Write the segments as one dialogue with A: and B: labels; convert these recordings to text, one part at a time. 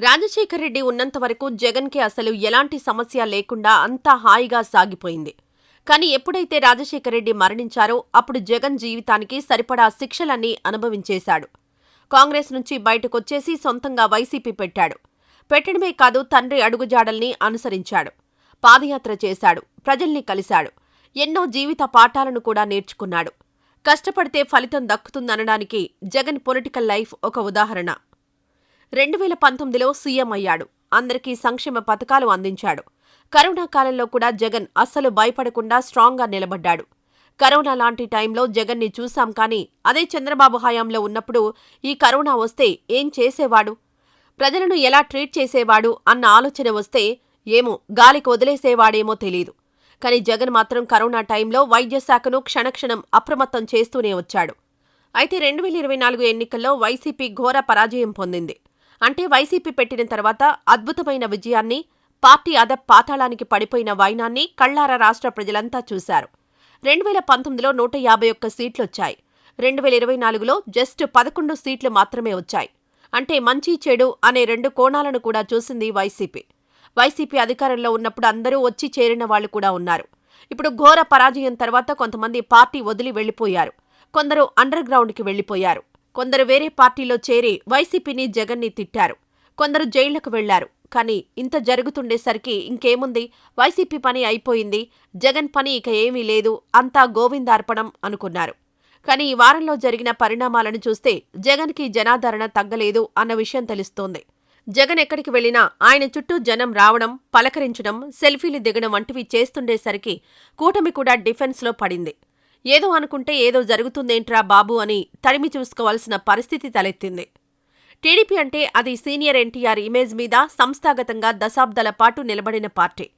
A: రాజశేఖర్ రెడ్డి ఉన్నంత వరకు జగన్కి అసలు ఎలాంటి సమస్య లేకుండా అంతా హాయిగా సాగిపోయింది. కానీ ఎప్పుడైతే రాజశేఖర్ రెడ్డి మరణించారో అప్పుడు జగన్ జీవితానికి సరిపడా శిక్షలన్నీ అనుభవించేశాడు. కాంగ్రెస్ నుంచి బయటకొచ్చేసి సొంతంగా వైసీపీ పెట్టాడు. పెట్టడమే కాదు, తండ్రి అడుగుజాడల్ని అనుసరించాడు. పాదయాత్ర చేశాడు, ప్రజల్ని కలిశాడు. ఎన్నో జీవిత పాఠాలను కూడా నేర్చుకున్నాడు. కష్టపడితే ఫలితం దక్కుతుందనడానికి జగన్ పొలిటికల్ లైఫ్ ఒక ఉదాహరణ. 2019లో సీఎం అయ్యాడు. అందరికీ సంక్షేమ పథకాలు అందించాడు. కరోనా కాలంలో కూడా జగన్ అస్సలు భయపడకుండా స్ట్రాంగ్గా నిలబడ్డాడు. కరోనా లాంటి టైంలో జగన్ని చూశాం, కానీ అదే చంద్రబాబు హయాంలో ఉన్నప్పుడు ఈ కరోనా వస్తే ఏం చేసేవాడు? ప్రజలను ఎలా ట్రీట్ చేసేవాడు అన్న ఆలోచన వస్తే ఏమో గాలికి వదిలేసేవాడేమో తెలీదు. కానీ జగన్ మాత్రం కరోనా టైంలో వైద్య శాఖను క్షణక్షణం అప్రమత్తం చేస్తూనే వచ్చాడు. అయితే 2024 ఎన్నికల్లో వైసీపీ ఘోర పరాజయం పొందింది. అంటే వైసీపీ పెట్టిన తర్వాత అద్భుతమైన విజయాన్ని, పార్టీ పాతాళానికి పడిపోయిన వైనాన్ని కళ్లారా రాష్ట్ర ప్రజలంతా చూశారు. 2019లో 151 సీట్లొచ్చాయి. 2024లో జస్ట్ 11 సీట్లు మాత్రమే వచ్చాయి. అంటే మంచి చెడు అనే రెండు కోణాలను కూడా చూసింది వైసీపీ. వైసీపీ అధికారంలో ఉన్నప్పుడు అందరూ వచ్చి చేరిన వాళ్లు కూడా ఉన్నారు. ఇప్పుడు ఘోర పరాజయం తర్వాత కొంతమంది పార్టీ వదిలి వెళ్లిపోయారు. కొందరు అండర్ గ్రౌండ్కి వెళ్లిపోయారు. కొందరు వేరే పార్టీలో చేరి వైసీపీని, జగన్ని తిట్టారు. కొందరు జైళ్లకు వెళ్లారు. కానీ ఇంత జరుగుతుండేసరికి ఇంకేముంది, వైసీపీ పని అయిపోయింది, జగన్ పని ఇక ఏమీ లేదు, అంతా గోవిందార్పణం అనుకున్నారు. కానీ ఈ వారంలో జరిగిన పరిణామాలను చూస్తే జగన్కి జనాదరణ తగ్గలేదు అన్న విషయం తెలుస్తోంది. జగన్ ఎక్కడికి వెళ్లినా ఆయన చుట్టూ జనం రావడం, పలకరించడం, సెల్ఫీలు దిగడం వంటివి చేస్తుండేసరికి కూటమి కూడా డిఫెన్స్లో పడింది. ఏదో అనుకుంటే ఏదో జరుగుతుందేంట్రా బాబు అని తడిమి చూసుకోవాల్సిన పరిస్థితి తలెత్తింది. టీడీపీ అంటే అది సీనియర్ ఎన్టీఆర్ ఇమేజ్ మీద సంస్థాగతంగా దశాబ్దాల పాటు నిలబడిన పార్టీ.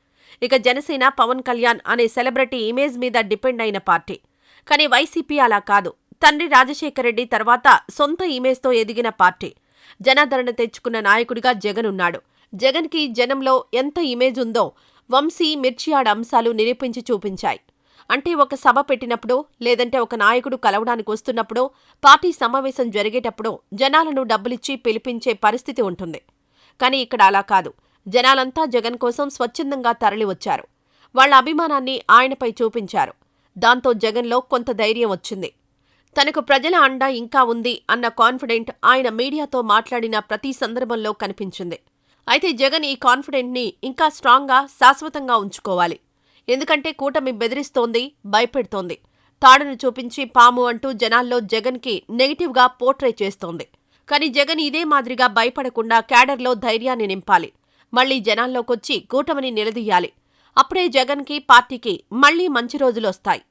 A: ఇక జనసేన పవన్ కళ్యాణ్ అనే సెలబ్రిటీ ఇమేజ్ మీద డిపెండ్ అయిన పార్టీ. కానీ వైసీపీ అలా కాదు. తండ్రి రాజశేఖర్ రెడ్డి తర్వాత సొంత ఇమేజ్తో ఎదిగిన పార్టీ. జనాదరణ తెచ్చుకున్న నాయకుడిగా జగన్ ఉన్నాడు. జగన్కి జనంలో ఎంత ఇమేజ్ ఉందో వంశీ, మిర్చియాడ్ అంశాలు నిరూపించి చూపించాయి. అంటే ఒక సభ పెట్టినప్పుడో, లేదంటే ఒక నాయకుడు కలవడానికి వస్తున్నప్పుడో, పార్టీ సమావేశం జరిగేటప్పుడో జనాలను డబ్బులిచ్చి పిలిపించే పరిస్థితి ఉంటుంది. కానీ ఇక్కడ అలా కాదు. జనాలంతా జగన్ కోసం స్వచ్ఛందంగా తరలివచ్చారు. వాళ్ల అభిమానాన్ని ఆయనపై చూపించారు. దాంతో జగన్లో కొంత ధైర్యం వచ్చింది. తనకు ప్రజల అండ ఇంకా ఉంది అన్న కాన్ఫిడెంట్ ఆయన మీడియాతో మాట్లాడిన ప్రతి సందర్భంలో కనిపించింది. అయితే జగన్ ఈ కాన్ఫిడెంట్ని ఇంకా స్ట్రాంగ్గా, శాశ్వతంగా ఉంచుకోవాలి. ఎందుకంటే కూటమి బెదిరిస్తోంది, భయపెడుతోంది. తాడును చూపించి పాము అంటూ జనాల్లో జగన్కి నెగిటివ్గా పోర్ట్రే చేస్తోంది. కానీ జగన్ ఇదే మాదిరిగా భయపడకుండా క్యాడర్లో ధైర్యాన్ని నింపాలి. మళ్లీ జనాల్లోకొచ్చి కూటమిని నిలదీయాలి. అప్పుడే జగన్కి, పార్టీకి మళ్లీ మంచి రోజులొస్తాయి.